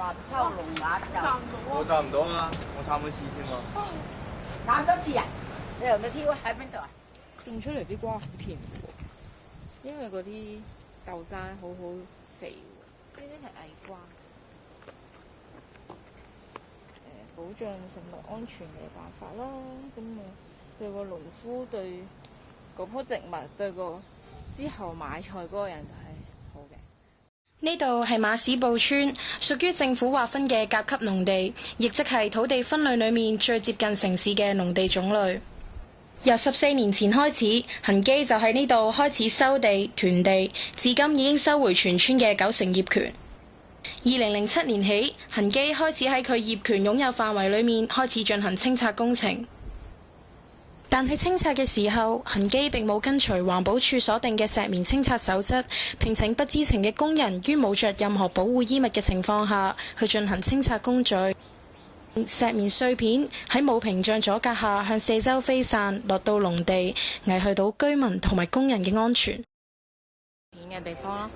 臘秋龍鴨就我揸唔到啊！我差唔多次添嘛。攬多次啊？你由你挑喺邊度啊？種出嚟啲瓜好甜喎，因為嗰啲豆渣好好肥喎。呢啲係矮瓜。保障食物安全嘅辦法啦，咁啊對個農夫對嗰棵植物對個之後買菜嗰個人就係好嘅。呢度係馬屎埔村，屬於政府劃分嘅甲級農地，亦即係土地分類裏面最接近城市嘅農地種類。由14年前開始，恒基就喺呢度開始收地囤地，至今已經收回全村嘅90%業權。2007年起，恒基開始喺佢業權擁有範圍裏面開始進行清拆工程。但係清拆嘅時候，恒基並冇跟隨環保署所定嘅石棉清拆守則，聘請不知情嘅工人於冇着任何保護衣物嘅情況下去進行清拆工序。石棉碎片喺冇屏障阻隔下向四周飛散，落到農地，危害到居民同埋工人嘅安全。片嘅地方咯，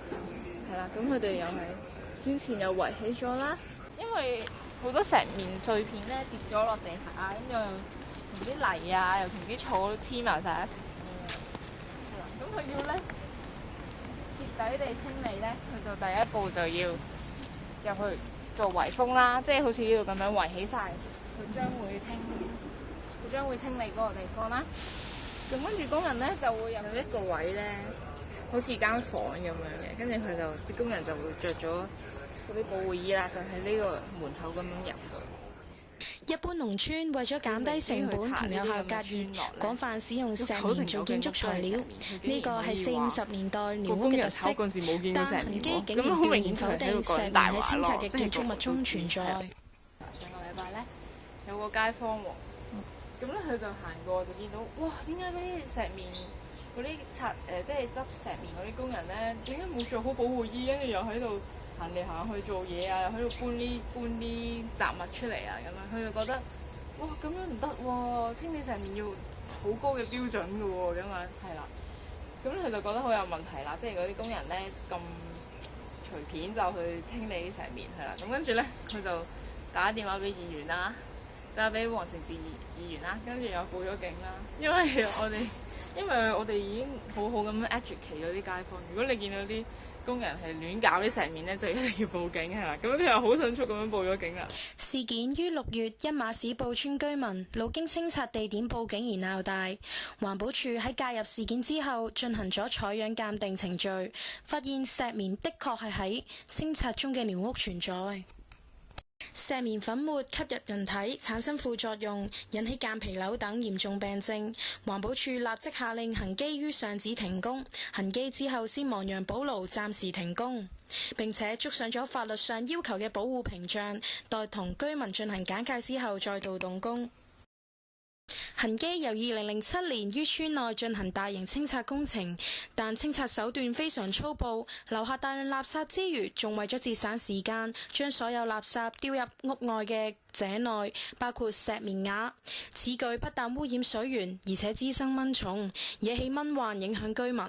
係啦，咁佢哋又係先前又圍起咗啦，因為好多石棉碎片咧跌咗落地下，跟住又同啲泥啊，又同啲草黐埋晒一齊。係啦，咁佢要咧徹底地清理咧，佢就第一步就要入去做圍封啦，即係好似呢度咁樣圍起晒，佢將會清理嗰個地方啦。咁跟住工人咧就會入去一個位咧，好似間房咁樣嘅，跟住佢就啲工人就會着咗嗰啲保護衣啦，就喺呢個門口咁樣入去。一般農村為咗減低成本同有效隔熱，廣泛使用石棉做建築材料。呢個係40-50年代寮屋嘅特色，但恒基竟然斷然否定石棉喺清拆嘅建築物中存在。上個禮拜咧有個街坊喎，咁咧佢就行過就見到，哇！點解嗰啲石棉嗰啲即係執石棉嗰啲工人咧，點解冇做好保護衣，跟住又喺度行嚟行去做嘢啊，又喺度搬啲雜物出嚟啊，咁樣佢就覺得，哇！咁樣唔得喎，清理石棉要好高嘅標準㗎喎，咁樣係啦。咁佢就覺得好有問題啦，即係嗰啲工人咧咁隨便就去清理啲石棉係啦。咁跟住咧佢就打電話俾議員啦，打俾黃成智議員啦，跟住又報咗警啦。因為我哋已經好好咁樣 educate 咗啲街坊，如果你見到啲工人係亂搞啲石棉咧，就一定要報警係啦。咁佢又好迅速咁樣報咗警啦。事件於6月因馬屎埔村居民路經清拆地點報警而鬧大。環保署喺介入事件之後進行咗採樣鑑定程序，發現石棉的確係喺清拆中嘅寮屋存在。石棉粉末吸入人體產生副作用，引起間皮瘤等嚴重病症。環保署立即下令恒基於上址停工，恒基之後先亡羊補牢，暫時停工，並且築上咗法律上要求嘅保護屏障，待同居民進行簡介之後再度動工。恒基由2007年於村內進行大型清拆工程，但清拆手段非常粗暴，留下大量垃圾之餘，仲為咗節省時間，將所有垃圾丟入屋外嘅井內，包括石棉瓦。此舉不但污染水源，而且滋生蚊蟲，惹起蚊患，影響居民。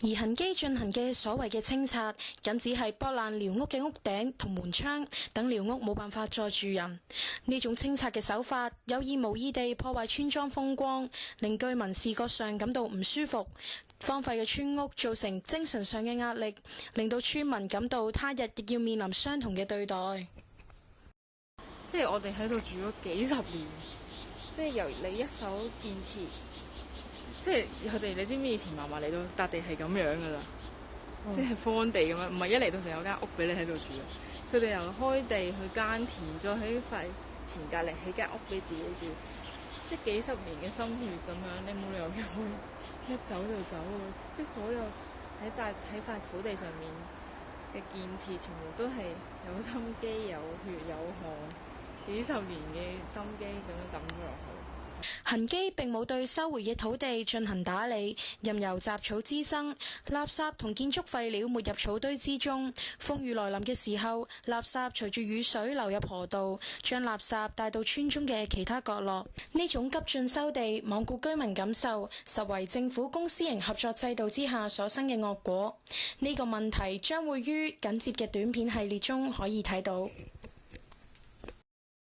而恒基進行嘅所謂嘅清拆，僅只係剝爛寮屋嘅屋頂同門窗，等寮屋冇辦法再住人。呢種清拆嘅手法，有意無意地破壞村莊風光，令居民視覺上感到唔舒服。荒廢嘅村屋造成精神上嘅壓力，令到村民感到他日亦要面臨相同嘅對待。即係我哋喺度住咗幾十年，即係由你一手建設。即係佢哋，你知唔知以前嫲嫲嚟到笪地係咁樣噶啦，即係荒地咁樣，唔係一嚟到成有間屋俾你喺度住嘅。佢哋由開地去耕田，再喺塊田隔離起間屋俾自己住，即係幾十年嘅心血咁樣，你冇理由嘅一走就走喎。即係所有喺塊土地上面嘅建設，全部都係有心機、有血有汗，幾十年嘅心機咁樣抌咗落去。恒基並冇對收回嘅土地進行打理，任由雜草滋生，垃圾同建築廢料沒入草堆之中。風雨來臨嘅時候，垃圾隨住雨水流入河道，將垃圾帶到村中嘅其他角落。呢種急進收地、罔顧居民感受，實為政府公私營合作制度之下所生嘅惡果。呢個問題將會於緊接嘅短片系列中可以睇到。